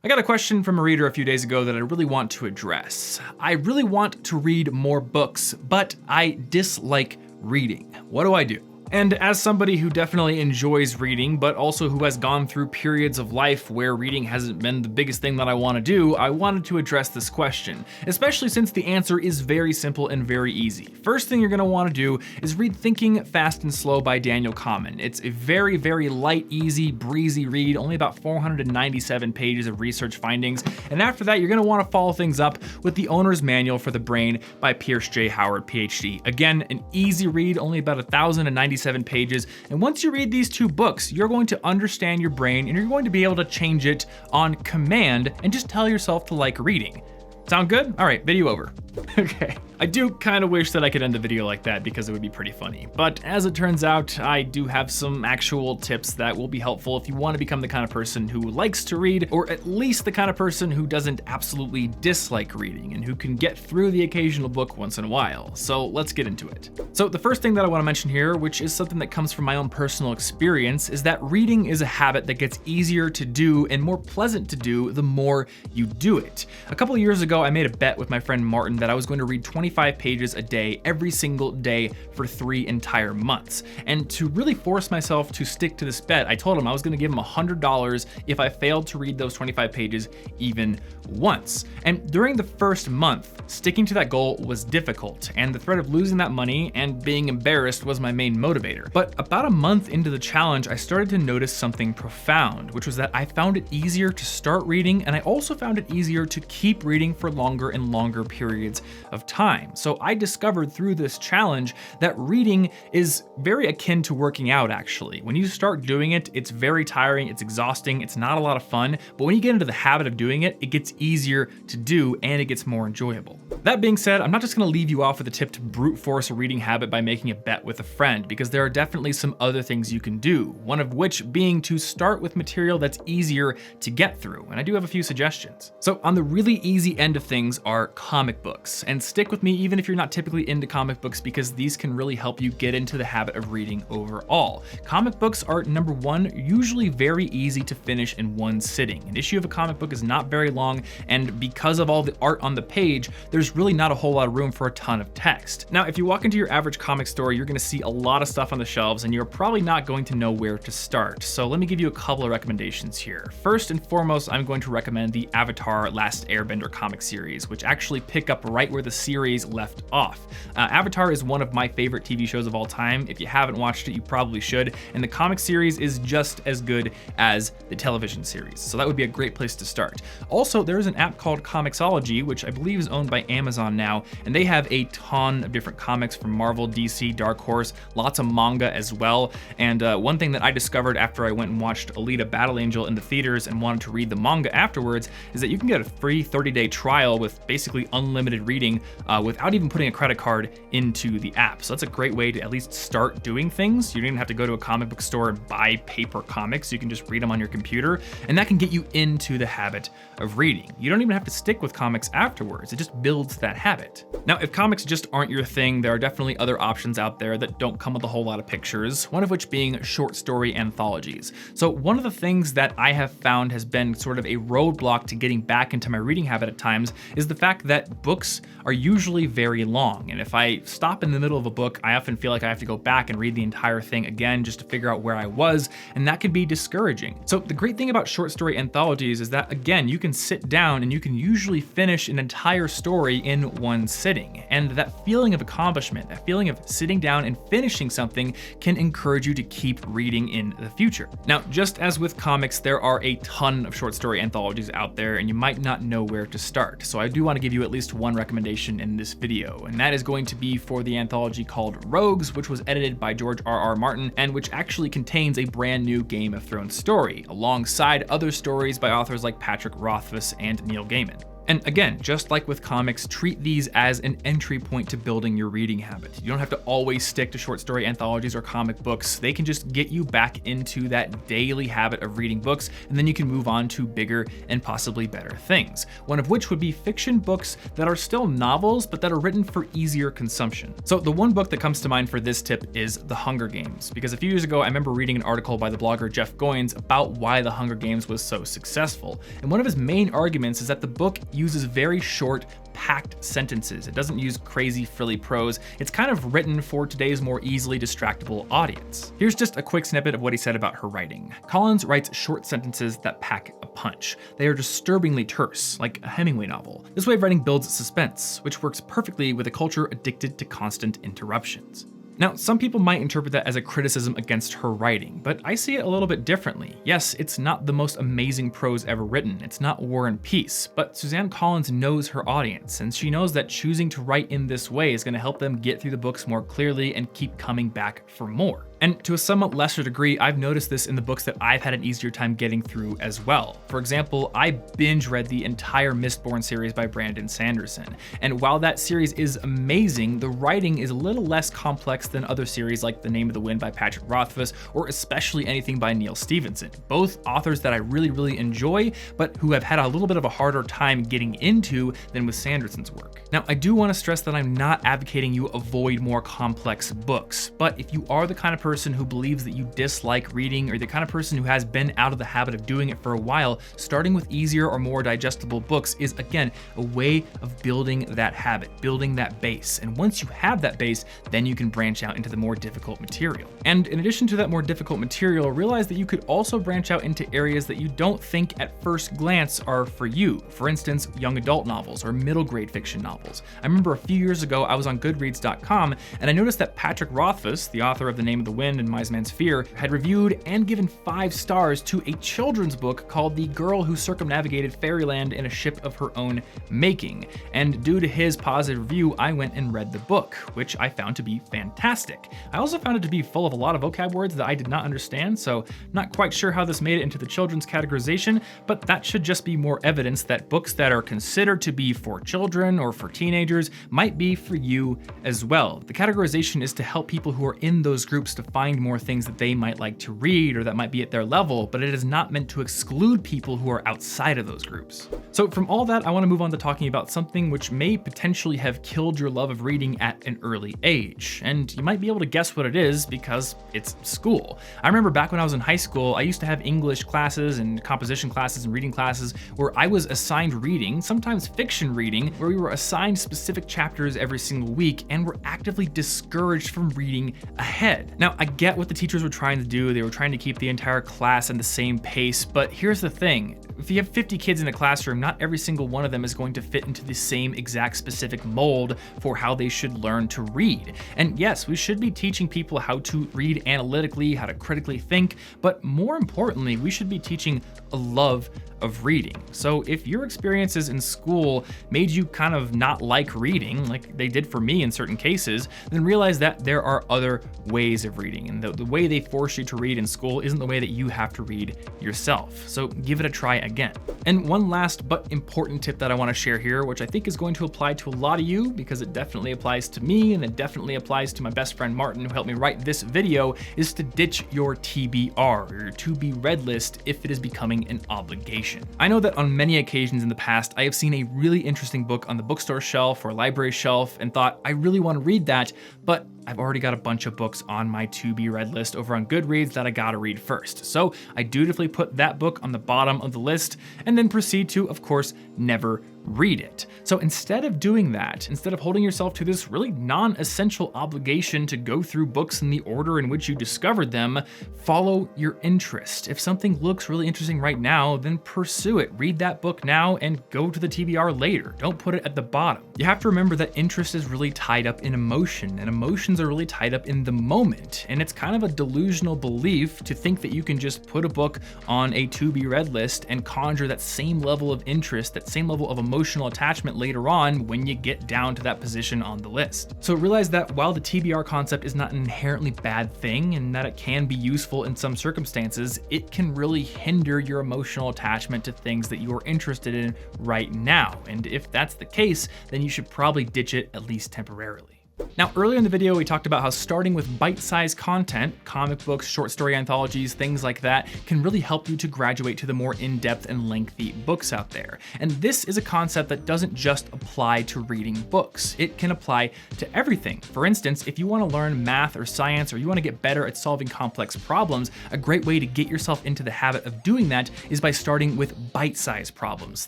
I got a question from a reader a few days ago that I really want to address. I really want to read more books, but I dislike reading. What do I do? And as somebody who definitely enjoys reading, but also who has gone through periods of life where reading hasn't been the biggest thing that I want to do, I wanted to address this question, especially since the answer is very simple and very easy. First thing you're going to want to do is read Thinking Fast and Slow by Daniel Kahneman. It's a very, very light, easy, breezy read, only about 497 pages of research findings. And after that, you're going to want to follow things up with The Owner's Manual for the Brain by Pierce J. Howard, PhD. Again, an easy read, only about 1,097 pages. And once you read these two books, you're going to understand your brain and you're going to be able to change it on command and just tell yourself to like reading. Sound good? All right, video over. Okay. I do kind of wish that I could end the video like that because it would be pretty funny. But as it turns out, I do have some actual tips that will be helpful if you want to become the kind of person who likes to read, or at least the kind of person who doesn't absolutely dislike reading and who can get through the occasional book once in a while. So let's get into it. So the first thing that I want to mention here, which is something that comes from my own personal experience, is that reading is a habit that gets easier to do and more pleasant to do the more you do it. A couple of years ago, I made a bet with my friend Martin that I was going to read 25 pages a day every single day for 3 entire months. And to really force myself to stick to this bet, I told him I was going to give him $100 if I failed to read those 25 pages even once. And during the first month, sticking to that goal was difficult, and the threat of losing that money and being embarrassed was my main motivator. But about a month into the challenge, I started to notice something profound, which was that I found it easier to start reading, and I also found it easier to keep reading for longer and longer periods of time. So I discovered through this challenge that reading is very akin to working out, actually. When you start doing it, it's very tiring, it's exhausting, it's not a lot of fun, but when you get into the habit of doing it, it gets easier to do and it gets more enjoyable. That being said, I'm not just gonna leave you off with a tip to brute force a reading habit by making a bet with a friend, because there are definitely some other things you can do, one of which being to start with material that's easier to get through, and I do have a few suggestions. So on the really easy end of things are comic books, and stick with me even if you're not typically into comic books, because these can really help you get into the habit of reading overall. Comic books are, number one, usually very easy to finish in one sitting. An issue of a comic book is not very long, and because of all the art on the page, there's really not a whole lot of room for a ton of text. Now, if you walk into your average comic store, you're gonna see a lot of stuff on the shelves, and you're probably not going to know where to start. So let me give you a couple of recommendations here. First and foremost, I'm going to recommend the Avatar Last Airbender comic series, which actually pick up right where the series left off. Avatar is one of my favorite TV shows of all time. If you haven't watched it, you probably should, and the comic series is just as good as the television series, so that would be a great place to start. Also, there is an app called Comixology, which I believe is owned by Amazon now, and they have a ton of different comics from Marvel, DC, Dark Horse, lots of manga as well. And one thing that I discovered after I went and watched Alita Battle Angel in the theaters and wanted to read the manga afterwards is that you can get a free 30-day trial with basically unlimited reading without even putting a credit card into the app. So that's a great way to at least start doing things. You don't even have to go to a comic book store and buy paper comics. You can just read them on your computer, and that can get you into the habit of reading. You don't even have to stick with comics afterwards. It just builds that habit. Now, if comics just aren't your thing, there are definitely other options out there that don't come with a whole lot of pictures, one of which being short story anthologies. So one of the things that I have found has been sort of a roadblock to getting back into my reading habit at times is the fact that books are usually very long. And if I stop in the middle of a book, I often feel like I have to go back and read the entire thing again just to figure out where I was, and that can be discouraging. So the great thing about short story anthologies is that, again, you can sit down and you can usually finish an entire story in one sitting. And that feeling of accomplishment, that feeling of sitting down and finishing something can encourage you to keep reading in the future. Now, just as with comics, there are a ton of short story anthologies out there, and you might not know where to start. So I do want to give you at least one recommendation in this video, and that is going to be for the anthology called Rogues, which was edited by George R.R. Martin, and which actually contains a brand new Game of Thrones story, alongside other stories by authors like Patrick Rothfuss and Neil Gaiman. And again, just like with comics, treat these as an entry point to building your reading habit. You don't have to always stick to short story anthologies or comic books. They can just get you back into that daily habit of reading books, and then you can move on to bigger and possibly better things. One of which would be fiction books that are still novels, but that are written for easier consumption. So the one book that comes to mind for this tip is The Hunger Games, because a few years ago, I remember reading an article by the blogger Jeff Goins about why The Hunger Games was so successful. And one of his main arguments is that the book uses very short, packed sentences. It doesn't use crazy frilly prose. It's kind of written for today's more easily distractible audience. Here's just a quick snippet of what he said about her writing. Collins writes short sentences that pack a punch. They are disturbingly terse, like a Hemingway novel. This way of writing builds suspense, which works perfectly with a culture addicted to constant interruptions. Now, some people might interpret that as a criticism against her writing, but I see it a little bit differently. Yes, it's not the most amazing prose ever written, it's not War and Peace, but Suzanne Collins knows her audience, and she knows that choosing to write in this way is going to help them get through the books more clearly and keep coming back for more. And to a somewhat lesser degree, I've noticed this in the books that I've had an easier time getting through as well. For example, I binge read the entire Mistborn series by Brandon Sanderson. And while that series is amazing, the writing is a little less complex than other series like The Name of the Wind by Patrick Rothfuss, or especially anything by Neil Stephenson. Both authors that I really enjoy, but who have had a little bit of a harder time getting into than with Sanderson's work. Now, I do want to stress that I'm not advocating you avoid more complex books, but if you are the kind of person who believes that you dislike reading, or the kind of person who has been out of the habit of doing it for a while, starting with easier or more digestible books is, again, a way of building that habit, building that base. And once you have that base, then you can branch out into the more difficult material. And in addition to that more difficult material, realize that you could also branch out into areas that you don't think at first glance are for you. For instance, young adult novels or middle grade fiction novels. I remember a few years ago, I was on Goodreads.com and I noticed that Patrick Rothfuss, the author of The Name of the Wind and Wise Man's Fear, had reviewed and given 5 stars to a children's book called The Girl Who Circumnavigated Fairyland in a Ship of Her Own Making. And due to his positive review, I went and read the book, which I found to be fantastic. I also found it to be full of a lot of vocab words that I did not understand, so not quite sure how this made it into the children's categorization, but that should just be more evidence that books that are considered to be for children or for teenagers might be for you as well. The categorization is to help people who are in those groups to find more things that they might like to read or that might be at their level, but it is not meant to exclude people who are outside of those groups. So from all that, I want to move on to talking about something which may potentially have killed your love of reading at an early age. And you might be able to guess what it is because it's school. I remember back when I was in high school, I used to have English classes and composition classes and reading classes where I was assigned reading, sometimes fiction reading, where we were assigned specific chapters every single week and were actively discouraged from reading ahead. Now, I get what the teachers were trying to do. They were trying to keep the entire class at the same pace, but here's the thing. If you have 50 kids in a classroom, not every single one of them is going to fit into the same exact specific mold for how they should learn to read. And yes, we should be teaching people how to read analytically, how to critically think, but more importantly, we should be teaching a love of reading. So if your experiences in school made you kind of not like reading, like they did for me in certain cases, then realize that there are other ways of reading, and the way they force you to read in school isn't the way that you have to read yourself. So give it a try again. And one last but important tip that I want to share here, which I think is going to apply to a lot of you because it definitely applies to me and it definitely applies to my best friend Martin, who helped me write this video, is to ditch your TBR, or your to be read list, if it is becoming an obligation. I know that on many occasions in the past, I have seen a really interesting book on the bookstore shelf or library shelf and thought, I really want to read that, but I've already got a bunch of books on my to be read list over on Goodreads that I gotta read first. So I dutifully put that book on the bottom of the list and then proceed to, of course, never read it. So instead of doing that, instead of holding yourself to this really non-essential obligation to go through books in the order in which you discovered them, follow your interest. If something looks really interesting right now, then pursue it. Read that book now and go to the TBR later. Don't put it at the bottom. You have to remember that interest is really tied up in emotion, and emotions are really tied up in the moment. And it's kind of a delusional belief to think that you can just put a book on a to be read list and conjure that same level of interest, that same level of emotion emotional attachment later on when you get down to that position on the list. So realize that while the TBR concept is not an inherently bad thing and that it can be useful in some circumstances, it can really hinder your emotional attachment to things that you are interested in right now. And if that's the case, then you should probably ditch it at least temporarily. Now, earlier in the video, we talked about how starting with bite-sized content, comic books, short story anthologies, things like that, can really help you to graduate to the more in-depth and lengthy books out there. And this is a concept that doesn't just apply to reading books. It can apply to everything. For instance, if you want to learn math or science, or you want to get better at solving complex problems, a great way to get yourself into the habit of doing that is by starting with bite-sized problems,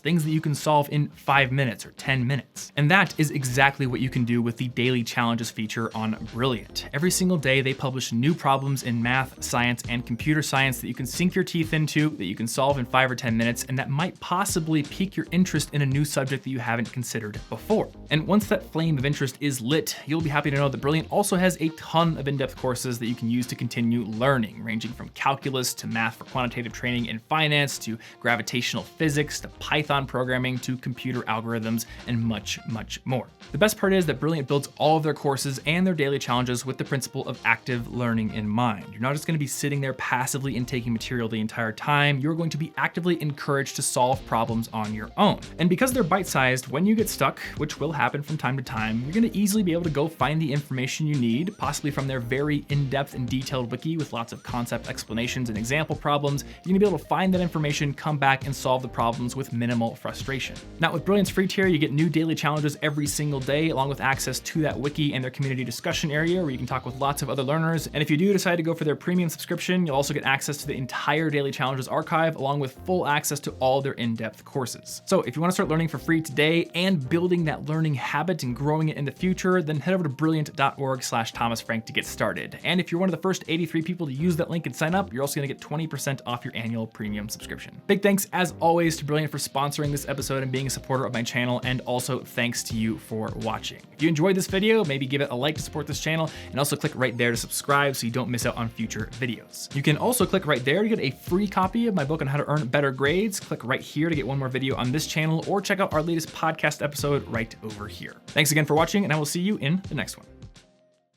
things that you can solve in 5 minutes or 10 minutes. And that is exactly what you can do with the daily challenges feature on Brilliant. Every single day, they publish new problems in math, science, and computer science that you can sink your teeth into, that you can solve in 5 or 10 minutes, and that might possibly pique your interest in a new subject that you haven't considered before. And once that flame of interest is lit, you'll be happy to know that Brilliant also has a ton of in-depth courses that you can use to continue learning, ranging from calculus to math for quantitative training in finance, to gravitational physics, to Python programming, to computer algorithms, and much, much more. The best part is that Brilliant builds all of their courses and their daily challenges with the principle of active learning in mind. You're not just going to be sitting there passively intaking material the entire time, you're going to be actively encouraged to solve problems on your own. And because they're bite-sized, when you get stuck, which will happen from time to time, you're going to easily be able to go find the information you need, possibly from their very in-depth and detailed wiki with lots of concept explanations and example problems. You're going to be able to find that information, come back, and solve the problems with minimal frustration. Now, with Brilliant's free tier, you get new daily challenges every single day, along with access to that wiki and their community discussion area where you can talk with lots of other learners. And if you do decide to go for their premium subscription, you'll also get access to the entire daily challenges archive, along with full access to all their in-depth courses. So if you want to start learning for free today and building that learning habit and growing it in the future, then head over to brilliant.org/thomasfrank to get started. And if you're one of the first 83 people to use that link and sign up, you're also going to get 20% off your annual premium subscription. Big thanks, as always, to Brilliant for sponsoring this episode and being a supporter of my channel, and also thanks to you for watching. If you enjoyed this video, maybe give it a like to support this channel, and also click right there to subscribe so you don't miss out on future videos. You can also click right there to get a free copy of my book on how to earn better grades. Click right here to get one more video on this channel, or check out our latest podcast episode right over here. Thanks again for watching, and I will see you in the next one.